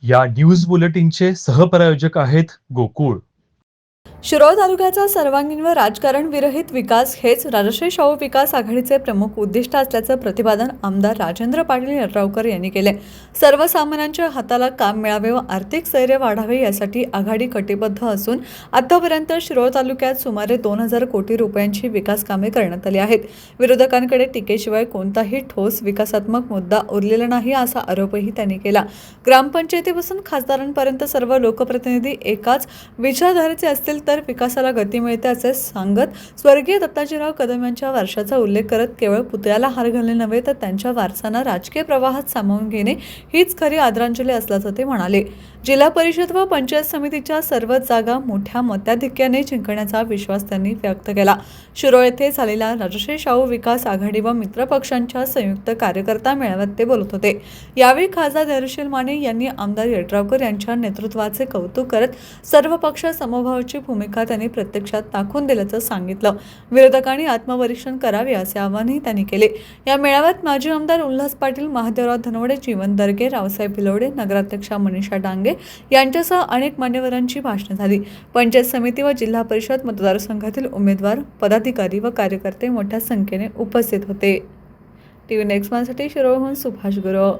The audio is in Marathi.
या न्यूज बुलेटिनचे सहप्रायोजक आहेत गोकुळ. शिरोळ तालुक्याचा सर्वांगीण व राजकारण विरहित विकास हेच राजश्री शाहू विकास आघाडीचे प्रमुख उद्दिष्ट असल्याचं प्रतिपादन आमदार राजेंद्र पाटील यड्रावकर यांनी केले. सर्वसामान्यांच्या हाताला काम मिळावे व आर्थिक स्थैर्य वाढावे यासाठी आघाडी कटिबद्ध असून आतापर्यंत शिरोळ तालुक्यात सुमारे 2,000 कोटी रुपयांची विकास कामे करण्यात आली आहेत. विरोधकांकडे टीकेशिवाय कोणताही ठोस विकासात्मक मुद्दा उरलेला नाही असा आरोपही त्यांनी केला. ग्रामपंचायतीपासून खासदारांपर्यंत सर्व लोकप्रतिनिधी एकाच विचारधारेचे असतील तर विकासाला गती मिळते असे सांगत स्वर्गीय दत्ताजीराव कदम यांच्या वर्षाचा उल्लेख करत केवळ पुतळ्याला हार घालणे नव्हे तर त्यांच्या वारसांना राजकीय प्रवाहात सामावून घेणे हीच खरी आदरांजली असल्याचं ते म्हणाले. जिल्हा परिषद व पंचायत समितीच्या सर्व जागा मोठ्या मताधिक्याने जिंकण्याचा विश्वास त्यांनी व्यक्त केला. शिरोळ येथे झालेल्या राजश्री शाहू विकास आघाडी व मित्र पक्षांच्या संयुक्त कार्यकर्ता मेळाव्यात ते बोलत होते. यावेळी खासदार धैर्यशील माने यांनी आमदार यड्रावकर यांच्या नेतृत्वाचे कौतुक करत सर्व पक्ष समभावाची भूमिका त्यांनी प्रत्यक्षात दाखवून दिल्याचं सांगितलं. विरोधकांनी आत्मपरीक्षण करावे असे आवाहनही त्यांनी केले. या मेळाव्यात माजी आमदार उल्हास पाटील, महादेवराव धनवडे, जीवन दर्गे, रावसाहेब भिलवडे, नगराध्यक्षा मनीषा डांगे यांच्यासह अनेक मान्यवरांची भाषणे झाली. पंचायत समिती व जिल्हा परिषद मतदारसंघातील उमेदवार, पदाधिकारी व कार्यकर्ते मोठ्या संख्येने उपस्थित होते. टीव्ही नेक्स्ट साठी शिरोळहून सुभाष गुरव.